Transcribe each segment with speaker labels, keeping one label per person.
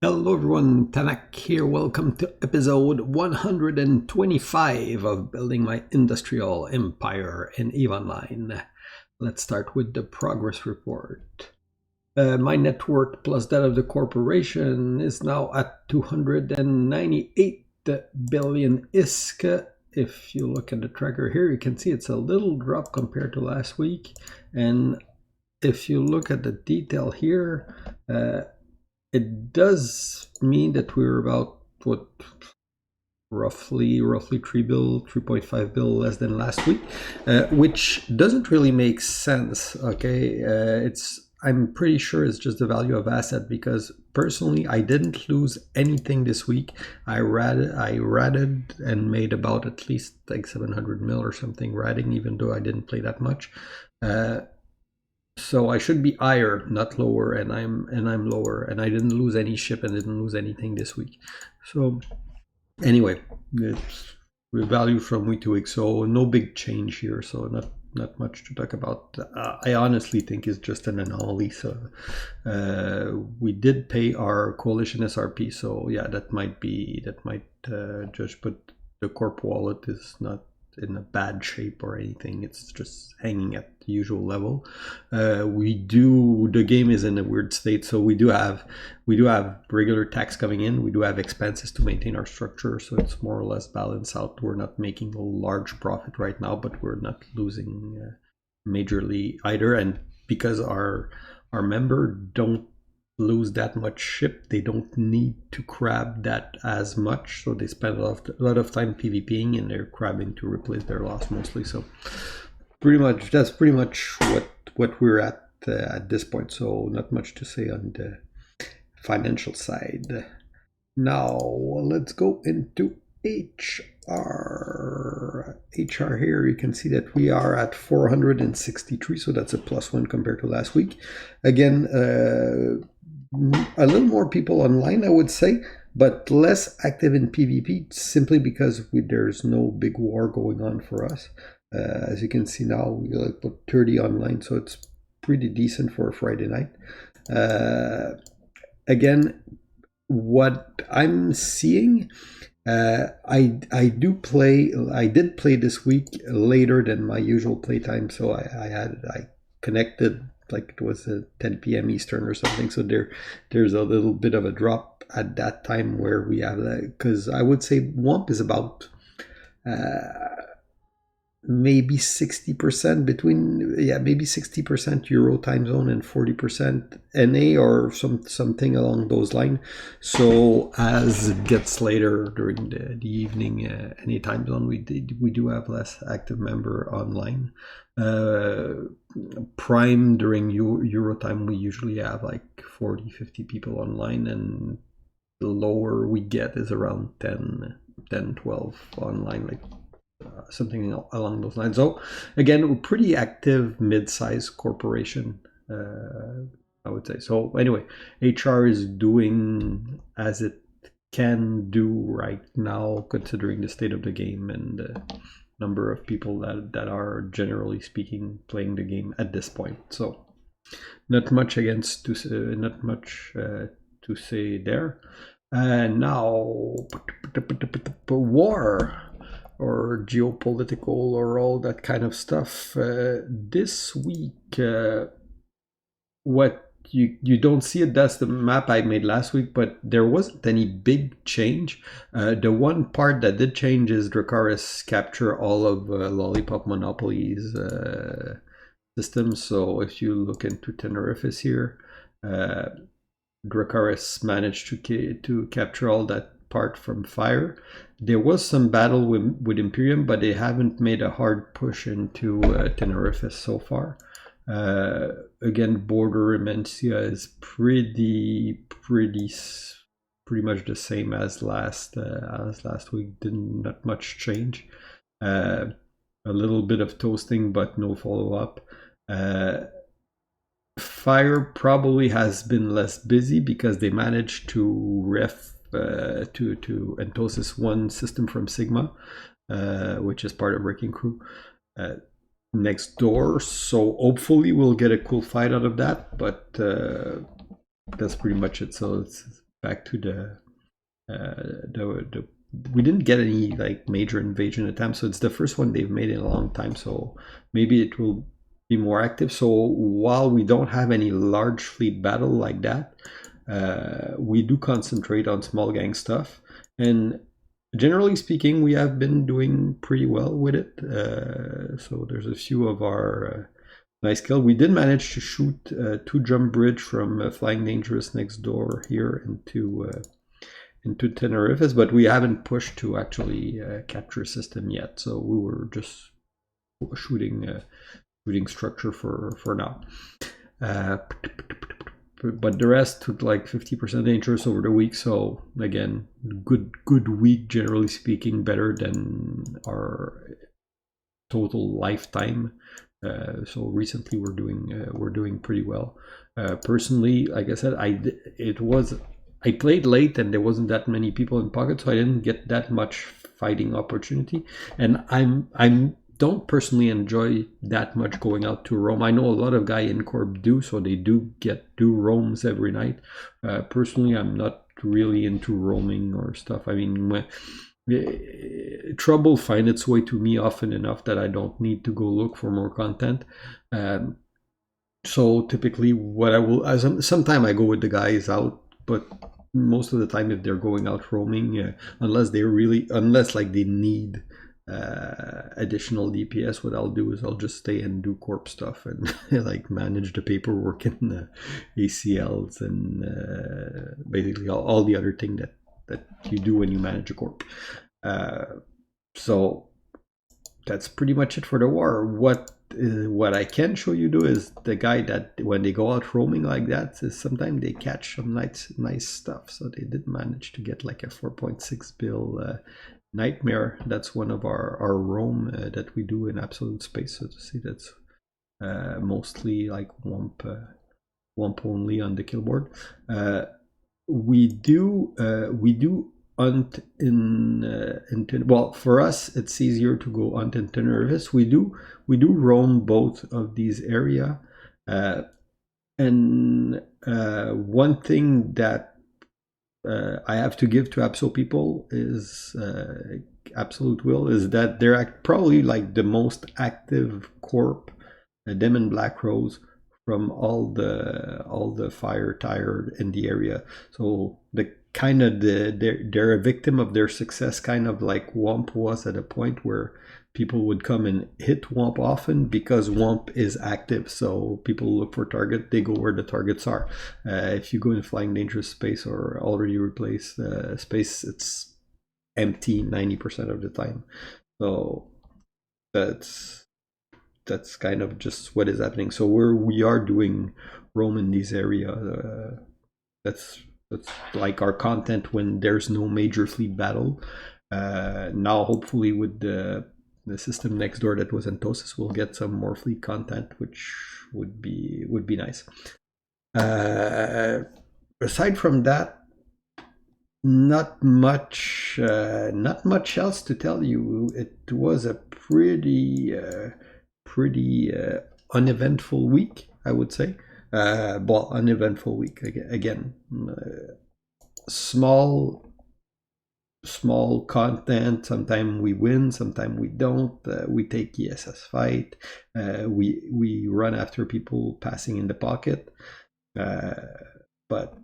Speaker 1: Hello everyone, Tanak here. Welcome to episode 125 of Building My Industrial Empire in EVE Online. Let's start with the progress report. My net worth plus that of the corporation is now at 298 billion ISK. If you look at the tracker here, you can see it's a little drop compared to last week. And if you look at the detail here, it does mean that we're about roughly 3.5 bill less than last week, which doesn't really make sense. Okay, I'm pretty sure it's just the value of asset, because personally I didn't lose anything this week. I ratted and made about at least like 700 mil or something ratting, even though I didn't play that much. So I should be higher, not lower, and I'm lower, and I didn't lose any ship and didn't lose anything this week. So anyway, it's value from week to week, so no big change here. So not much to talk about. I honestly think it's just an anomaly. So we did pay our coalition SRP, so yeah, that might just, but the corp wallet is not in a bad shape or anything. It's just hanging at the usual level. The game is in a weird state, so we do have regular tax coming in. We do have expenses to maintain our structure, so it's more or less balanced out. We're not making a large profit right now, but we're not losing majorly either. And because our member don't lose that much ship, they don't need to crab that as much, so they spend a lot of time PvPing, and they're crabbing to replace their loss mostly. So that's pretty much what we're at this point. So not much to say on the financial side. Now let's go into HR here. You can see that we are at 463, so that's a +1 compared to last week. Again, a little more people online, I would say, but less active in PvP, simply because there's no big war going on for us. As you can see now, we put 30 online, so it's pretty decent for a Friday night. Again, what I'm seeing, I did play this week later than my usual playtime, so I connected like it was 10 p.m. Eastern or something. So there's a little bit of a drop at that time where we have because I would say Womp is about maybe 60% maybe 60% Euro time zone and 40% NA or something along those lines. So as it gets later during the evening, any time zone, we do have less active member online. Prime during Euro time, we usually have like 40-50 people online, and the lower we get is around 10-12 online, like something along those lines. So again, we're pretty active mid-sized corporation, I would say. So anyway, HR is doing as it can do right now, considering the state of the game and the number of people that are, generally speaking, playing the game at this point. So not much to say there. Now, war or geopolitical or all that kind of stuff. This week, what you don't see it, that's the map I made last week, but there wasn't any big change. The one part that did change is Dracarys capture all of Lollipop Monopoly's systems. So if you look into Tenerife's here, Dracarys managed to capture all that part from Fire. There was some battle with Imperium, but they haven't made a hard push into Tenerife so far. Again, border Imencia is pretty much the same as last week. Not much change. A little bit of toasting, but no follow-up. Fire probably has been less busy because they managed to to Entosis one system from Sigma, which is part of Wrecking Crew, next door. So hopefully we'll get a cool fight out of that, but that's pretty much it. So it's back to we didn't get any like major invasion attempts, so it's the first one they've made in a long time, so maybe it will be more active. So while we don't have any large fleet battle like that, we do concentrate on small gang stuff, and generally speaking we have been doing pretty well with it. So there's a few of our nice kill. We did manage to shoot 2 jump bridge from Flying Dangerous next door here into Tenerife, but we haven't pushed to actually capture a system yet. So we were just shooting structure for now. But the rest took like 50% dangerous over the week. So again, good week generally speaking, better than our total lifetime. So recently we're doing pretty well. Personally, like I said, I played late and there wasn't that many people in pocket, so I didn't get that much fighting opportunity. And I don't personally enjoy that much going out to roam. I know a lot of guys in Corp do, so they do roams every night. Personally, I'm not really into roaming or stuff. I mean, trouble finds its way to me often enough that I don't need to go look for more content. So typically what I will, sometimes I go with the guys out, but most of the time if they're going out roaming, unless like they need additional DPS, what I'll do is I'll just stay and do corp stuff and like manage the paperwork and ACLs and basically all the other thing that you do when you manage a corp. So that's pretty much it for the war. What I can show you do is the guy that when they go out roaming like that, is sometimes they catch some nice stuff. So they did manage to get like a 4.6 bill Nightmare. That's one of our roam that we do in absolute space. So to see that's mostly like Womp only on the kill board. We do hunt in well, for us it's easier to go hunt in Tenerife. We do roam both of these area, and one thing that I have to give to Abso people is Absolute Will is that they're probably like the most active corp, them and Black Rose, from all the fire tired in the area. So they're a victim of their success, kind of like Womp was at a point where people would come and hit Womp often because Womp is active. So people look for target, they go where the targets are. If you go in Flying Dangerous space or already replaced space, it's empty 90% of the time. So that's kind of just what is happening. So we are doing roam in these areas. That's like our content when there's no major fleet battle. Now hopefully with the system next door that was Entosis, we'll get some more fleet content, which would be nice. Aside from that, not much else to tell you. It was a pretty uneventful week, I would say. Well, uneventful week again. Small content. Sometimes we win, sometimes we don't. We take ESS fight. We run after people passing in the pocket. But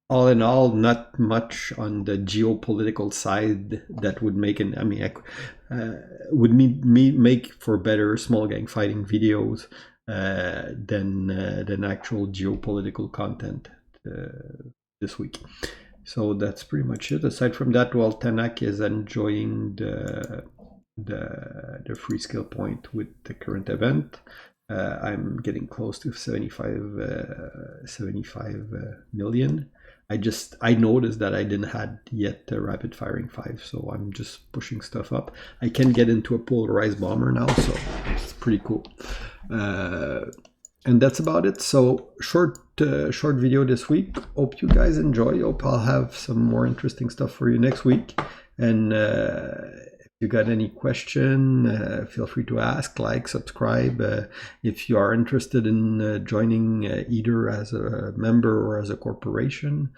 Speaker 1: all in all, not much on the geopolitical side that would make would make for better small gang fighting videos than actual geopolitical content this week. So that's pretty much it. Aside from that, well, Tanak is enjoying the free skill point with the current event. I'm getting close to 75 million. I noticed that I didn't had yet the rapid firing 5, so I'm just pushing stuff up. I can get into a polarized bomber now, so it's pretty cool. And that's about it. So short video this week. Hope you guys enjoy. Hope I'll have some more interesting stuff for you next week. And if you got any question, feel free to ask, like, subscribe. If you are interested in joining either as a member or as a corporation,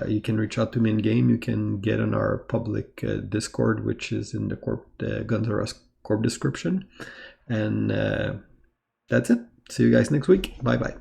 Speaker 1: you can reach out to me in game. You can get on our public Discord, which is in the Guns R Us Corp description. And that's it. See you guys next week. Bye bye.